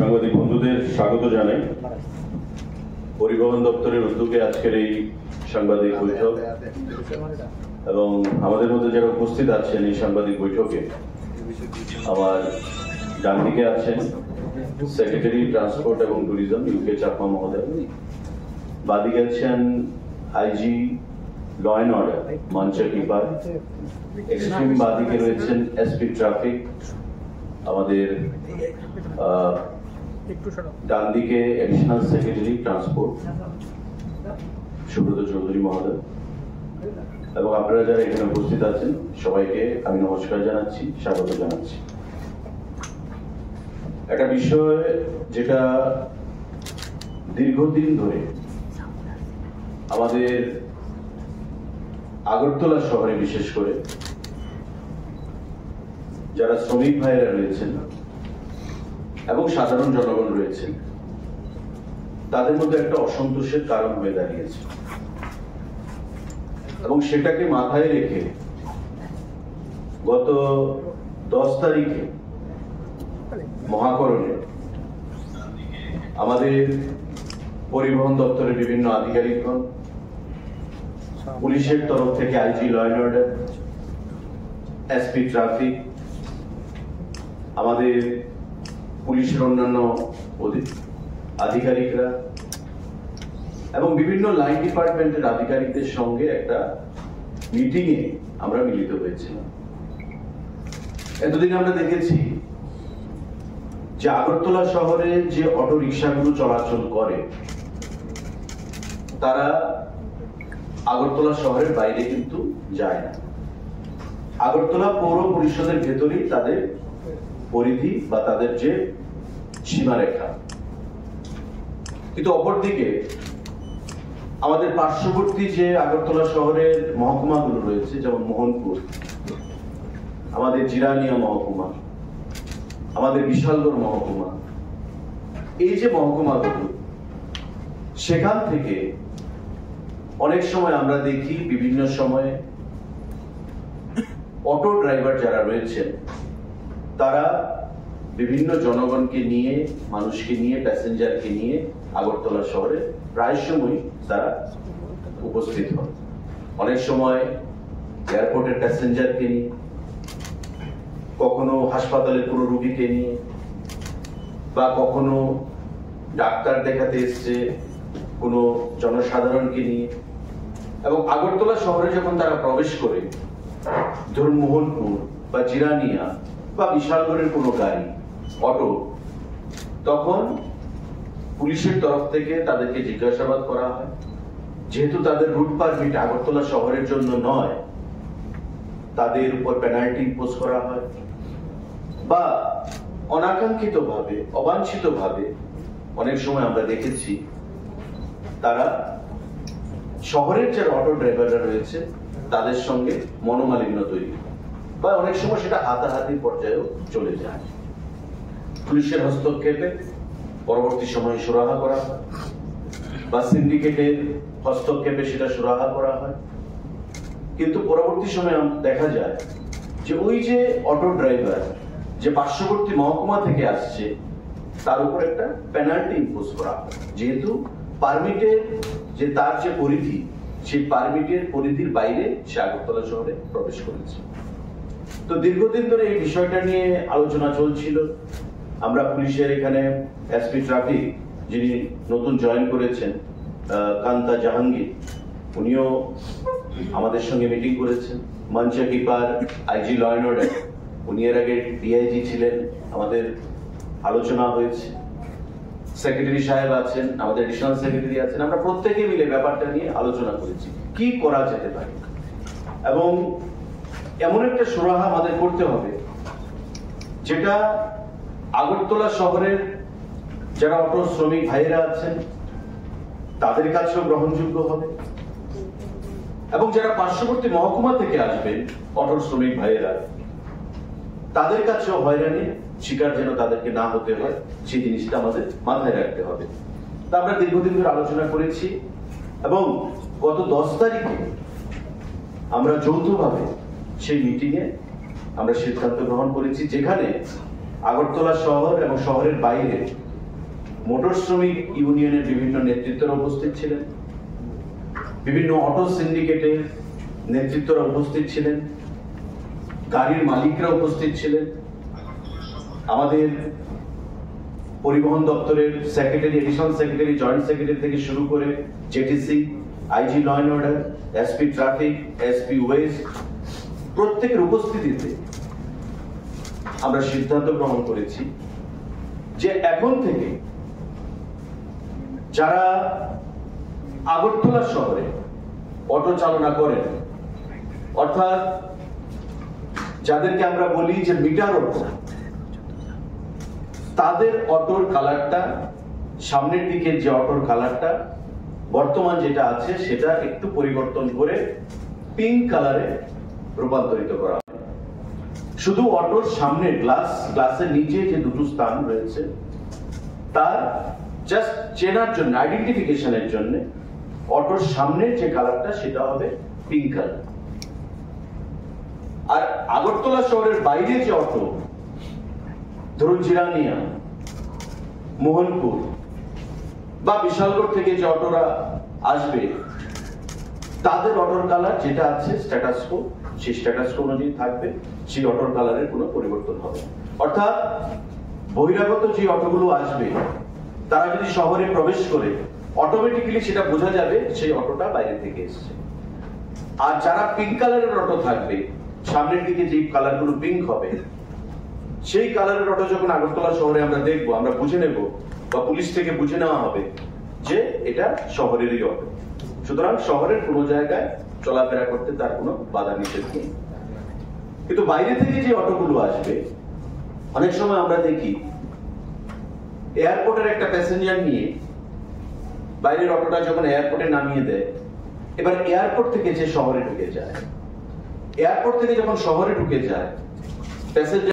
সাংবাদিক বন্ধুদের স্বাগত জানাই। পরিবহন দপ্তরের উদ্যোগে আজকের এই সাংবাদিক বৈঠক এবং আমাদের মধ্যে যারা উপস্থিত আছেন এই সাংবাদিক বৈঠকে, আমার ডান দিকে আছেন সেক্রেটারি ট্রান্সপোর্ট এবং ট্যুরিজম ইউকে চাকমা মহোদয়, বাদিকে আছেন আইজি ল অ্যান্ড অর্ডার মঞ্চা কিপার, এক্সট্রিম বাদিকে রয়েছেন এসপি ট্রাফিক, আমাদের ডান দিকে additional secretary transport Subrata Chowdhury মহোদয়, এবং আপনারা যারা এখানে উপস্থিত আছেন সবাইকে আমি নমস্কার জানাচ্ছি, স্বাগত জানাচ্ছি। একটা বিষয় যেটা দীর্ঘদিন ধরে আমাদের আগরতলা শহরে বিশেষ করে যারা শ্রমিক ভাইয়েরা রয়েছেন এবং সাধারণ জনগণ রয়েছেন তাদের মধ্যে একটা অসন্তোষের কারণ হয়ে দাঁড়িয়েছে, এবং সেটাকে মাথায় রেখে গত 10 তারিখে মহাকরণে আমাদের পরিবহন দপ্তরের বিভিন্ন আধিকারিকগণ, পুলিশের তরফ থেকে IG law and order, SP traffic, আমাদের পুলিশের অন্যান্য আধিকারিকরা এবং বিভিন্ন লাইন ডিপার্টমেন্টের আধিকারিকদের সঙ্গে একটা মিটিংয়ে আমরা মিলিত হয়েছিলাম। এতদিন আমরা দেখেছি যে আগরতলা শহরে যে অটো রিক্সাগুলো চলাচল করে তারা আগরতলা শহরের বাইরে কিন্তু যায় না, আগরতলা পৌর পরিষদের ভেতরেই তাদের পরিধি বা তাদের যে সীমারেখা। কিন্তু অপরদিকে আমাদের পার্শ্ববর্তী যে আগরতলা শহরের মহকুমাগুলো রয়েছে, যেমন মোহনপুর, আমাদের জিরানিয়া মহকুমা, আমাদের বিশালগড় মহকুমা, এই যে মহকুমাগুলো, সেখান থেকে অনেক সময় আমরা দেখি বিভিন্ন সময়ে অটো ড্রাইভার যারা রয়েছেন তারা বিভিন্ন জনগণকে নিয়ে, মানুষকে নিয়ে, প্যাসেঞ্জারকে নিয়ে আগরতলা শহরে প্রায় সময় তারা উপস্থিত হন। অনেক সময় এয়ারপোর্টের প্যাসেঞ্জারকে নিয়ে, কখনো হাসপাতালের কোনো রোগীকে নিয়ে, বা কখনো ডাক্তার দেখাতে এসছে কোনো জনসাধারণকে নিয়ে। এবং আগরতলা শহরে যখন তারা প্রবেশ করে, ধরুন মোহনপুর বা জিরানিয়া বা বিশালগড়ের কোনো গাড়ি, অটো, তখন পুলিশের তরফ থেকে তাদেরকে জিজ্ঞাসাবাদ করা হয়। যেহেতু তাদের রুট পারমিট আগরতলা শহরের জন্য নয়, তাদের উপর পেনাল্টি ইম্পোজ করা হয়, বা অনাকাঙ্ক্ষিত ভাবে, অবাঞ্ছিত ভাবে অনেক সময় আমরা দেখেছি তারা শহরের যারা অটো ড্রাইভাররা রয়েছে তাদের সঙ্গে মনোমালিন্য তৈরি, বা অনেক সময় সেটা হাতাহাতি পর্যায়েও চলে যায়। পুলিশের হস্তক্ষেপে পরবর্তী সময়ে সুরাহা করা হয়, বা সিন্ডিকেটের হস্তক্ষেপে সেটা সুরাহা করা হয়। কিন্তু পরবর্তী সময়ে দেখা যায় যে ওই যে অটো ড্রাইভার যে পার্শ্ববর্তী মহকুমা থেকে আসছে তার উপর একটা পেনাল্টি ইম্পোজ করা হয়, যেহেতু পারমিটের যে তার যে পরিধি, সেই পারমিটের পরিধির বাইরে সে আগরতলা শহরে প্রবেশ করেছে। তো দীর্ঘদিন ধরে এই বিষয়টা নিয়ে আলোচনা চলছিল। আমরা পুলিশের এখানে এসপি ট্রাফিক যিনি নতুন জয়েন করেছেন, কান্তা জাহাঙ্গীর, উনিও আমাদের সঙ্গে মিটিং করেছেন। মঞ্চা কিপার আইজি ল অ্যান্ড অর্ডার, উনি এর আগে ডিআইজি ছিলেন, আমাদের আলোচনা হয়েছে। সেক্রেটারি সাহেব আছেন, আমাদের এডিশনাল সেক্রেটারি আছেন, আমরা প্রত্যেকে মিলে ব্যাপারটা নিয়ে আলোচনা করেছি কি করা যেতে পারে। এবং এমন একটা সুরাহা আমাদের করতে হবে যেটা আগরতলা শহরের যারা অটো শ্রমিক ভাইরা আছেন তাদের কাছেও গ্রহণযোগ্য হবে, এবং যারা পার্শ্ববর্তী মহকুমা থেকে আসবেন অটো শ্রমিক ভাইয়েরা, তাদের কাছেও হয়রানির শিকার যেন তাদেরকে না হতে হয়, সেই জিনিসটা আমাদের মাথায় রাখতে হবে। তা আমরা দীর্ঘদিন ধরে আলোচনা করেছি, এবং গত 10 তারিখে আমরা যৌথভাবে সেই মিটিংয়ে আমরা সিদ্ধান্ত গ্রহণ করেছি, যেখানে আগরতলা শহর এবং শহরের বাইরে মোটর শ্রমিক ইউনিয়নের বিভিন্ন নেতৃত্বরা উপস্থিত ছিলেন, বিভিন্ন অটো সিন্ডিকেটের নেতৃত্বরা উপস্থিত ছিলেন, গাড়ির মালিকরা উপস্থিত ছিলেন, আমাদের পরিবহন দপ্তরের secretary, additional secretary, joint secretary থেকে শুরু করে JTC, IG law and order, SP traffic, SP west, প্রত্যেকের উপস্থিতিতে আমরা সিদ্ধান্ত গ্রহণ করেছি যে এখন থেকে যারা আগরতলা শহরে অটো চালনা করেন, অর্থাৎ যাদেরকে আমরা বলি যে মিটার অটো, তাদের অটোর কালারটা, সামনের দিকে যে অটোর কালারটা বর্তমান যেটা আছে সেটা একটু পরিবর্তন করে পিঙ্ক কালারে রূপান্তরিত করা হবে। শুধু অটোর সামনে গ্লাসের নিচে যে দুটো স্থান রয়েছে তার জাস্ট চেনার জন্য, আইডেন্টিফিকেশনের জন্য অটোর সামনের যে কালারটা সেটা হবে পিঙ্ক কালার। আর আগরতলা শহরের বাইরে যে অটো, ধরুন জিরানিয়া, মোহনপুর বা বিশালগড় থেকে যে অটোরা আসবে, তাদের অটোর কালার যেটা আছে স্ট্যাটাস কো, সেই স্ট্যাটাস কো অনুযায়ী থাকবে, সেই অটোর কালারের কোনো পরিবর্তন হবে। অর্থাৎ বহিরাগত যে অটোগুলো আসবে তারা যদি শহরে প্রবেশ করে, অটোমেটিক্যালি সেটা বোঝা যাবে সেই অটোটা বাইরে থেকে এসেছে। আর যারা পিঙ্ক কালারের অটো থাকবে, সামনের দিকে যে কালারগুলো পিঙ্ক হবে, সেই কালারের অটো যখন আগরতলা শহরে আমরা দেখবো, আমরা বুঝে নেব বা পুলিশ থেকে বুঝে নেওয়া হবে যে এটা শহরেরই অটো। সুতরাং শহরের কোনো জায়গায় চলাফেরা করতে তার কোনো বাধা নিষেধ নেই। কিন্তু বাইরে থেকে যে অটোগুলো আসবে, অনেক সময় আমরা দেখি এয়ারপোর্টের একটা প্যাসেঞ্জার নিয়ে বাইরের অটোটা যখন এয়ারপোর্টে নামিয়ে দেয়, এবার এয়ারপোর্ট থেকে যে শহরে ঢুকে যায়, এয়ারপোর্ট থেকে যখন শহরে ঢুকে যায় প্যাসেঞ্জার